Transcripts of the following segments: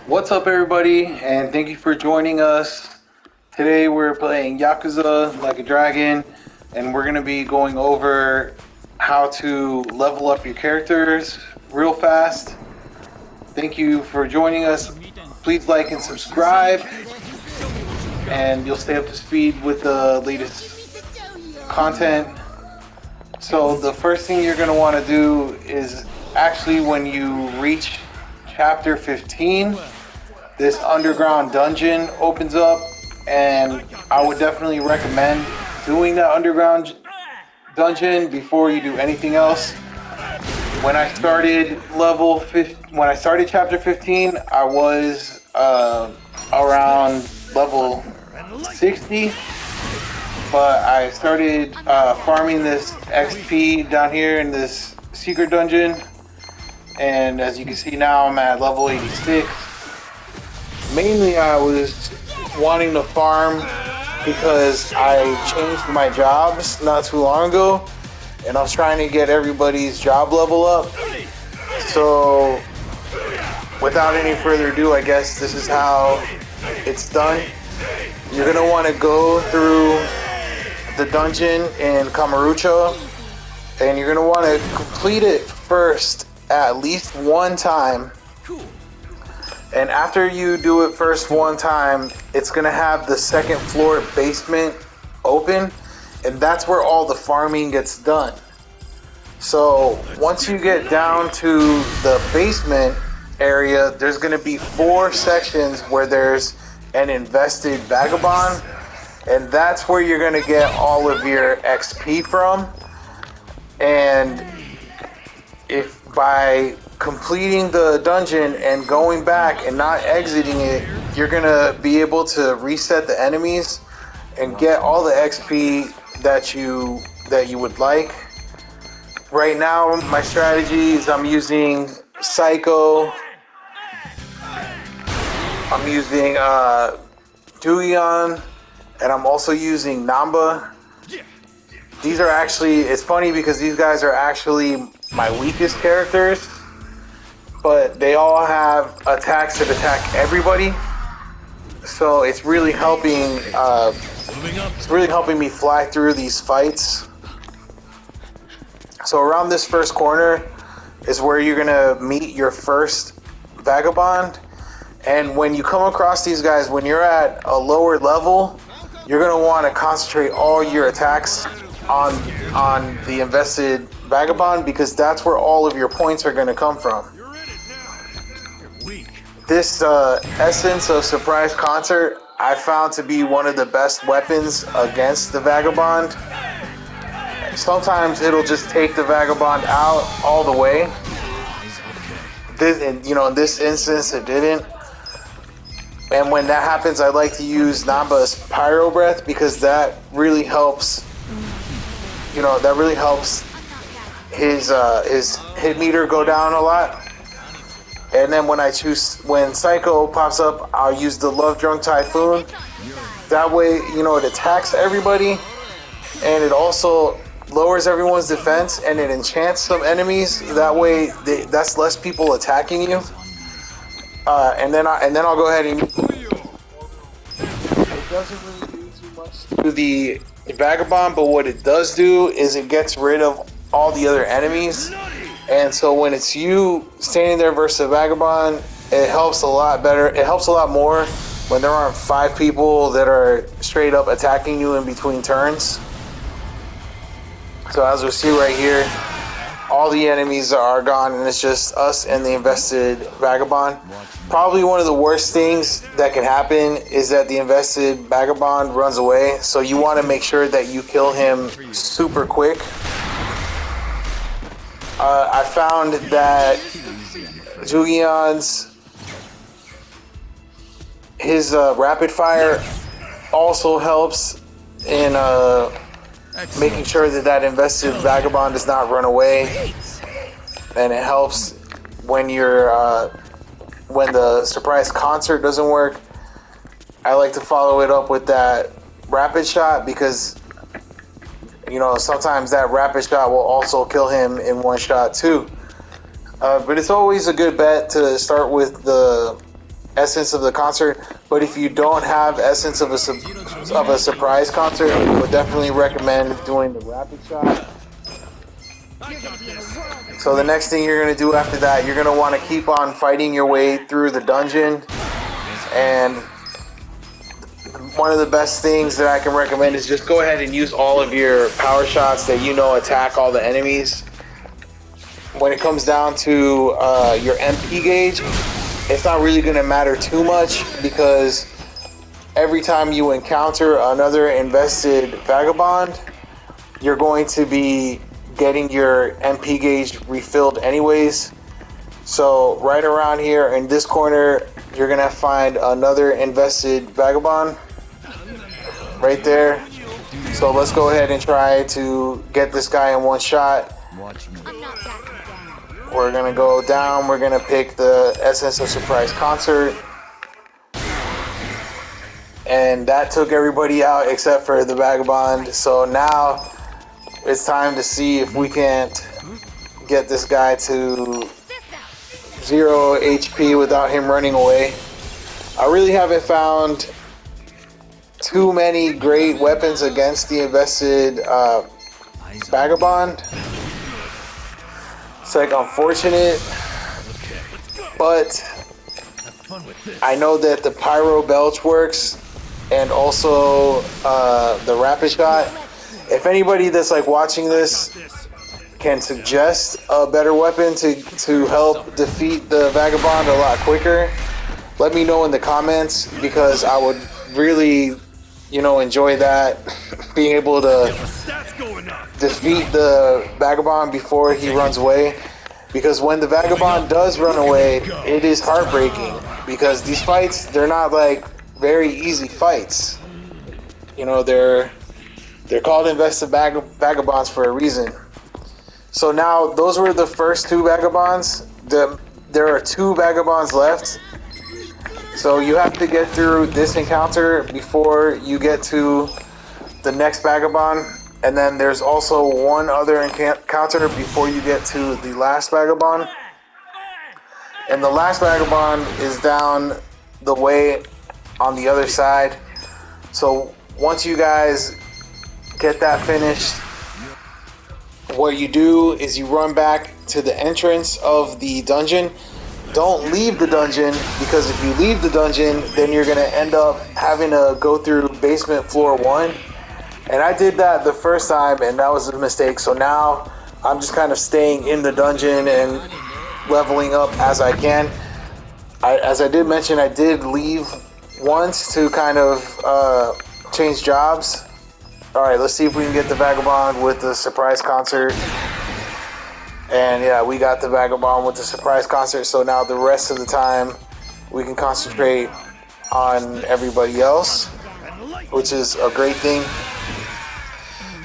What's up, everybody, and thank you for joining us. Today we're playing Yakuza Like a Dragon, and we're going to be going over how to level up your characters real fast. Thank you for joining us. Please like and subscribe, and you'll stay up to speed with the latest content. So the first thing you're going to want to do is actually when you reach chapter 15, this underground dungeon opens up, and I would definitely recommend doing that underground dungeon before you do anything else. When I started when I started chapter 15, I was around level 60, but I started farming this XP down here in this secret dungeon, and as you can see now, I'm at level 86. Mainly, I was wanting to farm because I changed my jobs not too long ago, and I was trying to get everybody's job level up. So, without any further ado, I guess this is how it's done. You're gonna want to go through the dungeon in Kamurocho, and you're gonna want to complete it first at least one time. And after you do it first one time, it's going to have the second floor basement open, and that's where all the farming gets done. So once you get down to the basement area, there's going to be 4 sections where there's an invested vagabond, and that's where you're going to get all of your XP from. And if by completing the dungeon and going back and not exiting it, you're gonna be able to reset the enemies and get all the XP that you would like. Right now, my strategy is I'm using Psycho, I'm using Duion, and I'm also using Namba. These are actually, it's funny because these guys are actually my weakest characters, but they all have attacks that attack everybody. So it's really helping. It's really helping me fly through these fights. So around this first corner is where you're gonna meet your first vagabond. And when you come across these guys, when you're at a lower level, you're gonna want to concentrate all your attacks on the invested vagabond, because that's where all of your points are going to come from. This essence of surprise concert I found to be one of the best weapons against the vagabond. Sometimes it'll just take the vagabond out all the way. In this instance it didn't. And when that happens, I like to use Namba's Pyro Breath, because that really helps. That really helps his hit meter go down a lot. And then when Psycho pops up, I'll use the Love Drunk Typhoon. That way, it attacks everybody, and it also lowers everyone's defense, and it enchants some enemies. That way, that's less people attacking you. And then I'll go ahead and. It doesn't really do too much to the vagabond, but what it does do is it gets rid of all the other enemies. And so when it's you standing there versus a vagabond, it helps a lot better. It helps a lot more when there aren't 5 people that are straight up attacking you in between turns. So as we see right here, all the enemies are gone, and it's just us and the invested vagabond. Probably one of the worst things that can happen is that the invested vagabond runs away. So you want to make sure that you kill him super quick. I found that Jugian's rapid fire also helps in making sure that invested vagabond does not run away, and it helps when when the surprise concert doesn't work. I like to follow it up with that rapid shot, because sometimes that rapid shot will also kill him in one shot too. But it's always a good bet to start with the Essence of the Concert. But if you don't have Essence of a Surprise Concert, I would definitely recommend doing the Rapid Shot. So the next thing you're going to do after that, you're going to want to keep on fighting your way through the dungeon. And one of the best things that I can recommend is just go ahead and use all of your power shots that you know attack all the enemies. When it comes down to your MP gauge, it's not really going to matter too much, because every time you encounter another invested vagabond, you're going to be getting your MP gauge refilled anyways. So right around here in this corner, you're gonna find another invested vagabond right there. So let's go ahead and try to get this guy in one shot. We're gonna go down, we're gonna pick the Essence of Surprise Concert. And that took everybody out except for the vagabond. So now it's time to see if we can't get this guy to 0 HP without him running away. I really haven't found too many great weapons against the invested vagabond. It's like unfortunate, but I know that the Pyro Belch works, and also the Rapid Shot. If anybody that's like watching this can suggest a better weapon to help defeat the vagabond a lot quicker, let me know in the comments, because I would really, enjoy that, being able to defeat the vagabond before he runs away. Because when the vagabond does run away, it is heartbreaking, because these fights, they're not like very easy fights. They're called invested vagabonds for a reason. So now those were the first two vagabonds. There are two vagabonds left. So you have to get through this encounter before you get to the next vagabond. And then there's also one other encounter before you get to the last vagabond. And the last vagabond is down the way on the other side. So once you guys get that finished, what you do is you run back to the entrance of the dungeon. Don't leave the dungeon, because if you leave the dungeon, then you're going to end up having to go through basement floor 1. And I did that the first time, and that was a mistake. So now I'm just kind of staying in the dungeon and leveling up as I can. As I did mention, I did leave once to kind of change jobs. Alright, let's see if we can get the vagabond with the surprise concert. And yeah, we got the vagabond with the surprise concert. So now the rest of the time we can concentrate on everybody else, which is a great thing.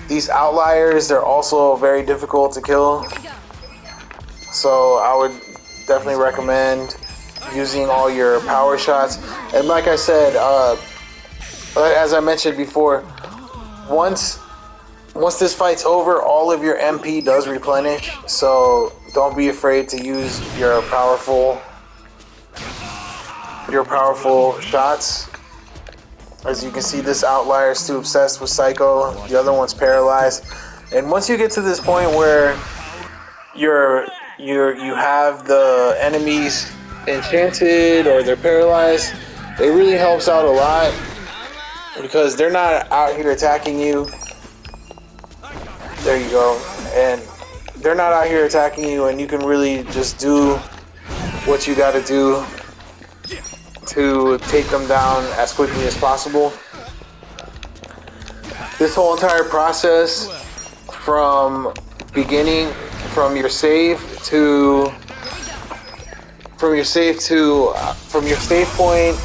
These outliers, they're also very difficult to kill. So I would definitely recommend using all your power shots. And like I said, as I mentioned before, once this fight's over, all of your MP does replenish, so don't be afraid to use your powerful shots. As you can see, this outlier is too obsessed with Psycho, the other one's paralyzed. And once you get to this point where you have the enemies enchanted or they're paralyzed, it really helps out a lot, because they're not out here attacking you. There you go. And they're not out here attacking you, and you can really just do what you gotta do to take them down as quickly as possible. This whole entire process from your save point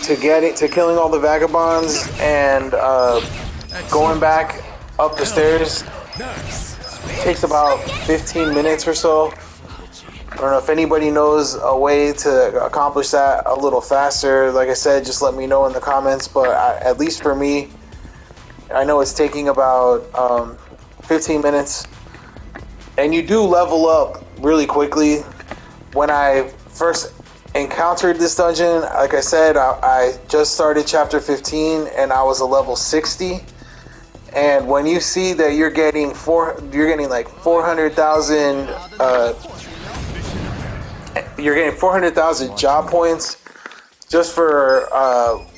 to killing all the vagabonds and going back up the stairs takes about 15 minutes or so. I don't know if anybody knows a way to accomplish that a little faster. Like I said, just let me know in the comments. But at least for me, I know it's taking about 15 minutes. And you do level up really quickly. When I first encountered this dungeon, like I said, I just started chapter 15 and I was a level 60. And when you see that you're getting like 400,000 you're getting 400,000 job points just for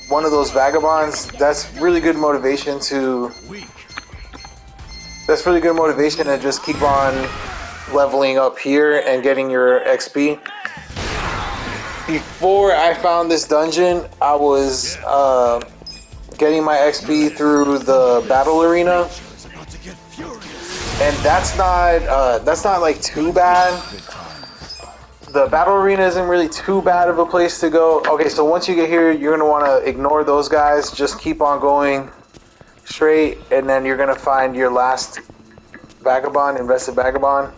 one of those vagabonds, that's really good motivation to just keep on leveling up here and getting your XP. Before I found this dungeon, I was getting my XP through the battle arena, and that's not like too bad. The battle arena isn't really too bad of a place to go. Okay, so once you get here, you're gonna want to ignore those guys. Just keep on going straight, and then you're gonna find your last vagabond, invested vagabond.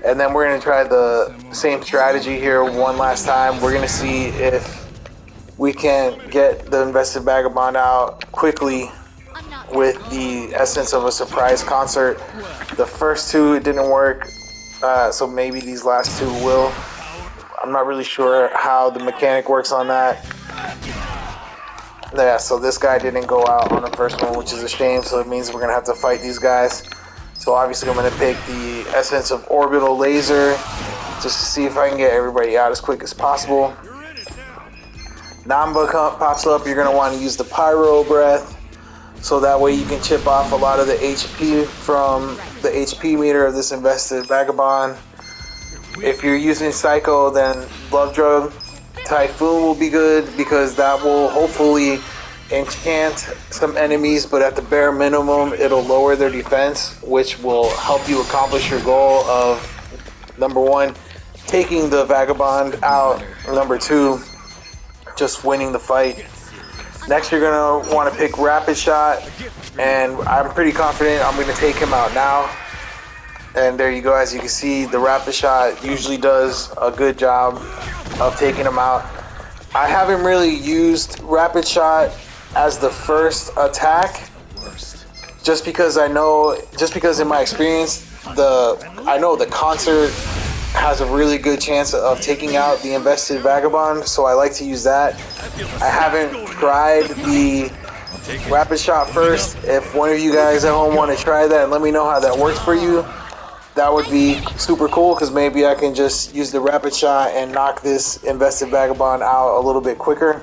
And then we're going to try the same strategy here one last time. We're going to see if we can get the invested vagabond out quickly with the essence of a surprise concert. The first two, it didn't work, so maybe these last two will. I'm not really sure how the mechanic works on that. Yeah, so this guy didn't go out on the first one, which is a shame, so it means we're going to have to fight these guys. So obviously I'm going to pick the essence of orbital laser just to see if I can get everybody out as quick as possible. Namba pops up. You're going to want to use the pyro breath so that way you can chip off a lot of the HP from the HP meter of this invested vagabond. If you're using Psycho, then Love Drug Typhoon will be good because that will hopefully enchant some enemies, but at the bare minimum it'll lower their defense, which will help you accomplish your goal of number one, taking the vagabond out, number two, just winning the fight. Next you're gonna want to pick Rapid Shot, and I'm pretty confident I'm gonna take him out now. And there you go, as you can see, the Rapid Shot usually does a good job of taking him out. I haven't really used Rapid Shot as the first attack, just because in my experience, I know the concert has a really good chance of taking out the invested vagabond, so I like to use that. I haven't tried the Rapid Shot first. If one of you guys at home want to try that and let me know how that works for you, that would be super cool, because maybe I can just use the Rapid Shot and knock this invested vagabond out a little bit quicker.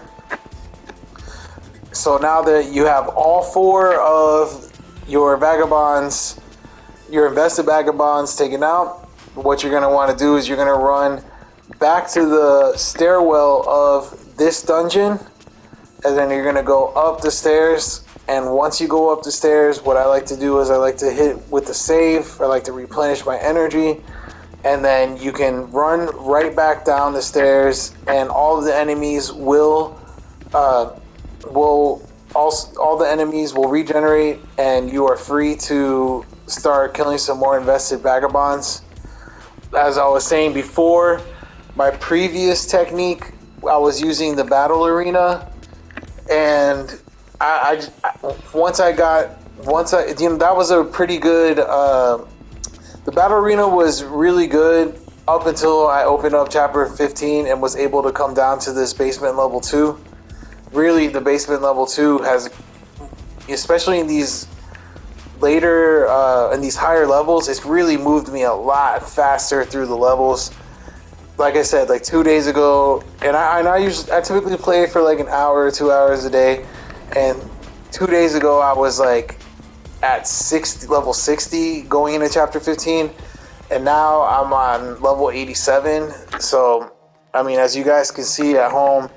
So now that you have all four of your vagabonds, your invested vagabonds taken out, what you're going to want to do is you're going to run back to the stairwell of this dungeon, and then you're going to go up the stairs. And once you go up the stairs, what I like to do is I like to hit with the save. I like to replenish my energy, and then you can run right back down the stairs, and all of the enemies will regenerate, and you are free to start killing some more invested vagabonds. As I was saying before, my previous technique, I was using the battle arena, and that was a pretty good. The battle arena was really good up until I opened up chapter 15 and was able to come down to this basement level 2. Really, the basement level 2 has, especially in these later, in these higher levels, it's really moved me a lot faster through the levels. Like I said, like 2 days ago, and I typically play for like an hour or 2 hours a day, and 2 days ago I was like at level 60 going into chapter 15, and now I'm on level 87. So, I mean, as you guys can see at home,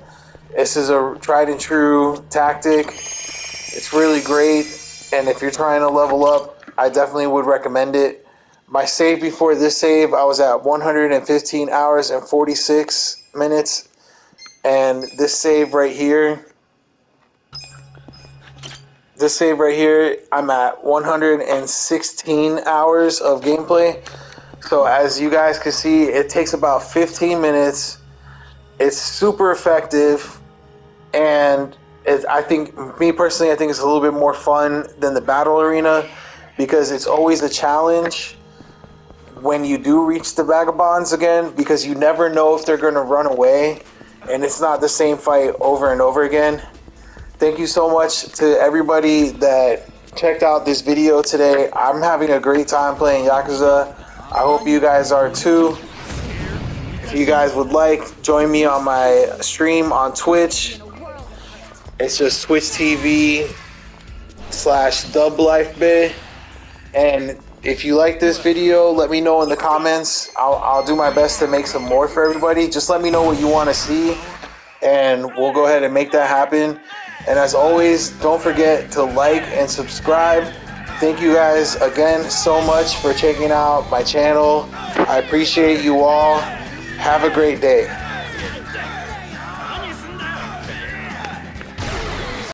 this is a tried and true tactic. It's really great, and if you're trying to level up, I definitely would recommend it. My save before this save, I was at 115 hours and 46 minutes, and this save right here, I'm at 116 hours of gameplay. So as you guys can see, it takes about 15 minutes. It's super effective, and I think it's a little bit more fun than the battle arena, because it's always a challenge when you do reach the vagabonds again, because you never know if they're going to run away. and it's not the same fight over and over again. Thank you so much to everybody that checked out this video today. I'm having a great time playing Yakuza. I hope you guys are too. If you guys would like, join me on my stream on Twitch. It's just Twitch TV/DubLifeBay. And if you like this video, let me know in the comments. I'll do my best to make some more for everybody. Just let me know what you want to see, and we'll go ahead and make that happen. And as always, don't forget to like and subscribe. Thank you guys again so much for checking out my channel. I appreciate you all. Have a great day.